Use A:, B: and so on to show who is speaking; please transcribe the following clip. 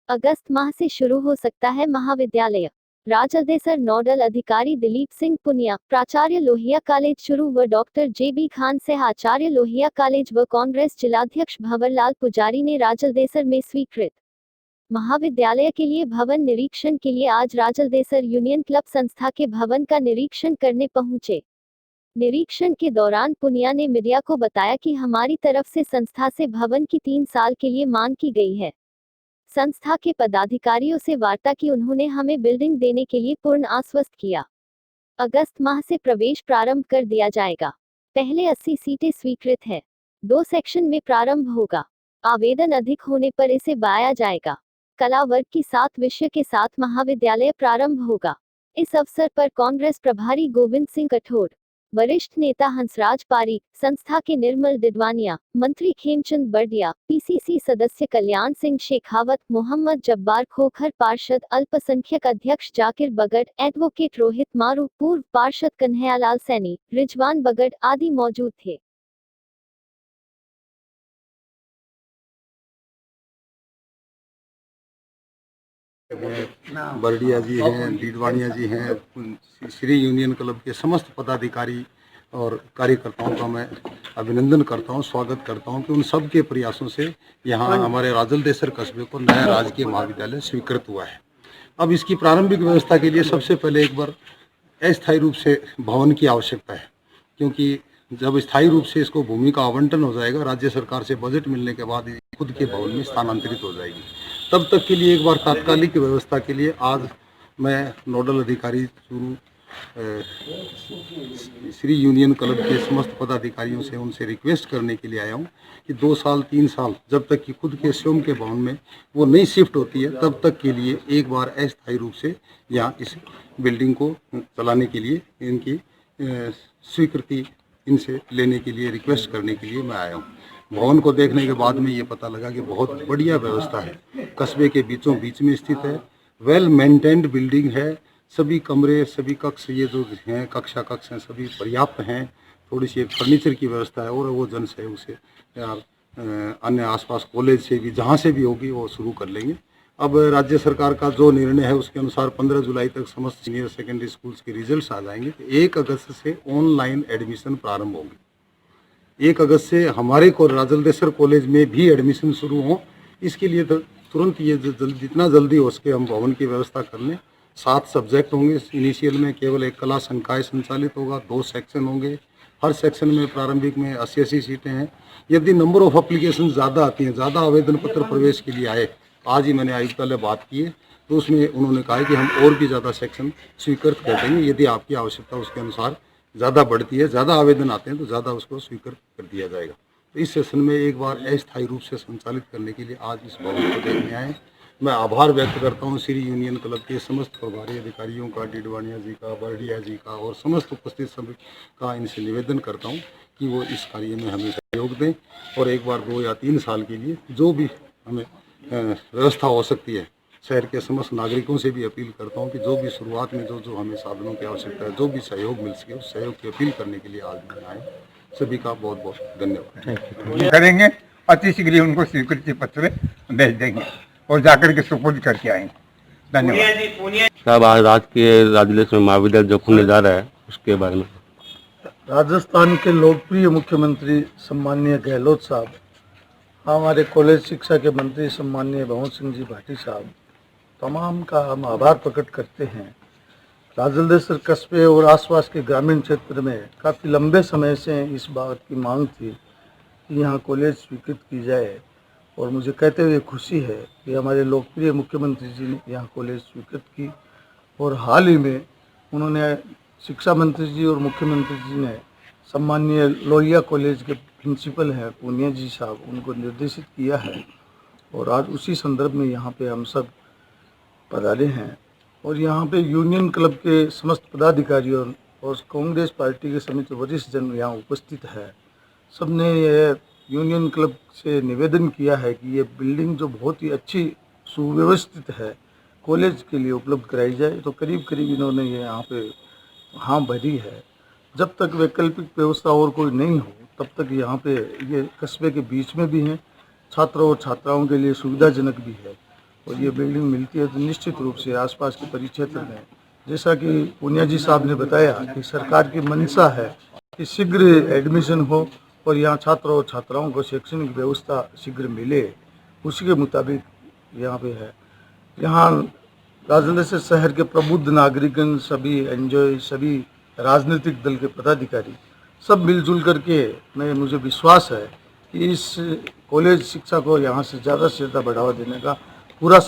A: अगस्त माह से शुरू हो सकता है महाविद्यालय। राजलदेसर नोडल अधिकारी दिलीप सिंह पुनिया, प्राचार्य लोहिया कॉलेज शुरू व डॉक्टर JB खान आचार्य लोहिया कॉलेज व कांग्रेस जिलाध्यक्ष भंवरलाल पुजारी ने राजलदेसर में स्वीकृत महाविद्यालय के लिए भवन निरीक्षण के लिए आज राजलदेसर यूनियन क्लब संस्था के भवन का निरीक्षण करने पहुंचे। निरीक्षण के दौरान पुनिया ने मीडिया को बताया कि हमारी तरफ से संस्था से भवन की 3 साल के लिए मांग की गई है। संस्था के पदाधिकारियों से वार्ता की, उन्होंने हमें बिल्डिंग देने के लिए पूर्ण आश्वस्त किया। अगस्त माह से प्रवेश प्रारंभ कर दिया जाएगा। पहले 80 सीटें स्वीकृत है। 2 सेक्शन में प्रारंभ होगा। आवेदन अधिक होने पर इसे बढ़ाया जाएगा। कला वर्ग की 7 विषय के साथ महाविद्यालय प्रारंभ होगा। इस अवसर पर कांग्रेस प्रभारी गोविंद सिंह कठोर, वरिष्ठ नेता हंसराज पारीक, संस्था के निर्मल दिडवानिया, मंत्री खेमचंद बर्डिया, PCC सदस्य कल्याण सिंह शेखावत, मोहम्मद जब्बार खोखर, पार्षद अल्पसंख्यक अध्यक्ष जाकिर बगड़, एडवोकेट रोहित मारू, पूर्व पार्षद कन्हैयालाल सैनी, रिजवान बगड़ आदि मौजूद थे।
B: बर्डिया जी हैं, डीडवानिया जी हैं, श्री यूनियन क्लब के समस्त पदाधिकारी और कार्यकर्ताओं का मैं अभिनंदन करता हूं, स्वागत करता हूं कि उन सब के प्रयासों से यहां हमारे राजलदेसर कस्बे को नया राजकीय महाविद्यालय स्वीकृत हुआ है। अब इसकी प्रारंभिक व्यवस्था के लिए सबसे पहले एक बार अस्थायी रूप से भवन की आवश्यकता है, क्योंकि जब स्थायी रूप से इसको भूमि का आवंटन हो जाएगा, राज्य सरकार से बजट मिलने के बाद खुद के भवन में स्थानांतरित हो जाएगी। तब तक के लिए एक बार तात्कालिक व्यवस्था के लिए आज मैं नोडल अधिकारी श्री यूनियन क्लब के समस्त पदाधिकारियों से उनसे रिक्वेस्ट करने के लिए आया हूं कि 2 साल 3 साल जब तक कि खुद के स्वयं के भवन में वो नहीं शिफ्ट होती है, तब तक के लिए एक बार अस्थायी रूप से यहाँ इस बिल्डिंग को चलाने के लिए इनकी स्वीकृति इनसे लेने के लिए रिक्वेस्ट करने के लिए मैं आया हूँ। भवन को देखने के बाद में ये पता लगा कि बहुत बढ़िया व्यवस्था है, कस्बे के बीचों बीच में स्थित है, वेल मेंटेन्ड बिल्डिंग है, सभी कमरे सभी कक्ष ये जो हैं कक्षा कक्ष हैं सभी पर्याप्त हैं। थोड़ी सी एक फर्नीचर की व्यवस्था है और वो जन सहयोग से अन्य आसपास कॉलेज से भी जहाँ से भी होगी वो शुरू कर लेंगे। अब राज्य सरकार का जो निर्णय है उसके अनुसार 15 जुलाई तक समस्त सीनियर सेकेंडरी स्कूल्स के रिजल्ट्स आ जाएंगे। तो 1 अगस्त से ऑनलाइन एडमिशन प्रारंभ होगी। 1 अगस्त से हमारे को राजलदेसर कॉलेज में भी एडमिशन शुरू हो, इसके लिए तुरंत ये जितना जल्दी हो सके हम भवन की व्यवस्था कर लें। 7 सब्जेक्ट होंगे इनिशियल में, केवल एक कला संकाय संचालित होगा, 2 सेक्शन होंगे, हर सेक्शन में प्रारंभिक में 80-80 सीटें हैं। यदि नंबर ऑफ एप्लीकेशन ज़्यादा आती हैं, ज़्यादा आवेदन पत्र प्रवेश के लिए आए, आज ही मैंने आयुक्तालय बात की है, तो उसमें उन्होंने कहा है कि हम और भी ज़्यादा सेक्शन स्वीकृत कर देंगे। यदि आपकी आवश्यकता उसके अनुसार ज़्यादा बढ़ती है, ज़्यादा आवेदन आते हैं तो ज़्यादा उसको स्वीकृत कर दिया जाएगा। तो इस सेशन में एक बार अस्थायी रूप से संचालित करने के लिए आज इस भवन को देखने आए। मैं आभार व्यक्त करता हूं श्री यूनियन क्लब के समस्त प्रभारी अधिकारियों का, डीडवानिया जी का, बर्डिया जी का और समस्त उपस्थित सभी का इनसे निवेदन करता हूं कि वो इस कार्य में हमें सहयोग दें और एक बार 2 या 3 साल के लिए जो भी हमें व्यवस्था हो सकती है, शहर के समस्त नागरिकों से भी अपील करता हूं कि जो भी शुरुआत में जो हमें साधनों की आवश्यकता है, जो भी सहयोग मिल सके उस सहयोग की अपील करने के लिए आज मैं आए। सभी का बहुत बहुत धन्यवाद
C: करेंगे। अति शीघ्र उनको स्वीकृति पत्र भेज देंगे और जाकर के सुपुर्द करके आएंगे। धन्यवाद
D: साहब। आज राजलदेसर में महाविद्यालय जो खुलने जा रहा है उसके बारे में
E: राजस्थान के लोकप्रिय मुख्यमंत्री सम्माननीय गहलोत साहब, हमारे कॉलेज शिक्षा के मंत्री सम्माननीय भंवर सिंह जी भाटी साहब, तमाम का हम आभार प्रकट करते हैं। राजलदेसर कस्बे और आसपास के ग्रामीण क्षेत्र में काफ़ी लंबे समय से इस बात की मांग थी कि यहाँ कॉलेज स्वीकृत की जाए और मुझे कहते हुए खुशी है कि हमारे लोकप्रिय मुख्यमंत्री जी ने यहाँ कॉलेज स्वीकृत की और हाल ही में उन्होंने शिक्षा मंत्री जी और मुख्यमंत्री जी ने सम्माननीय लोहिया कॉलेज के प्रिंसिपल हैं पुनिया जी साहब, उनको निर्देशित किया है और आज उसी संदर्भ में यहाँ पे हम सब पधारे हैं और यहाँ पे यूनियन क्लब के समस्त पदाधिकारियों और कांग्रेस पार्टी के समित वरिष्ठ जन यहाँ उपस्थित है। सबने यह यूनियन क्लब से निवेदन किया है कि ये बिल्डिंग जो बहुत ही अच्छी सुव्यवस्थित है कॉलेज के लिए उपलब्ध कराई जाए, तो करीब करीब इन्होंने ये यहाँ पे हाँ भरी है। जब तक वैकल्पिक व्यवस्था और कोई नहीं हो तब तक यहाँ पे ये कस्बे के बीच में भी हैं, छात्रों और छात्राओं के लिए सुविधाजनक भी है और ये बिल्डिंग मिलती है तो निश्चित रूप से आसपास के परिक्षेत्र में, जैसा कि पुनिया जी साहब ने बताया कि सरकार की मंशा है कि शीघ्र एडमिशन हो और यहाँ छात्रों और छात्राओं को शैक्षणिक व्यवस्था शीघ्र मिले, उसी के मुताबिक यहाँ पे है। यहाँ राजस्थान शहर के प्रबुद्ध नागरिकन, सभी एनजीओ, सभी राजनीतिक दल के पदाधिकारी सब मिलजुल करके मुझे विश्वास है कि इस कॉलेज शिक्षा को यहाँ से ज़्यादा बढ़ावा देने का पूरा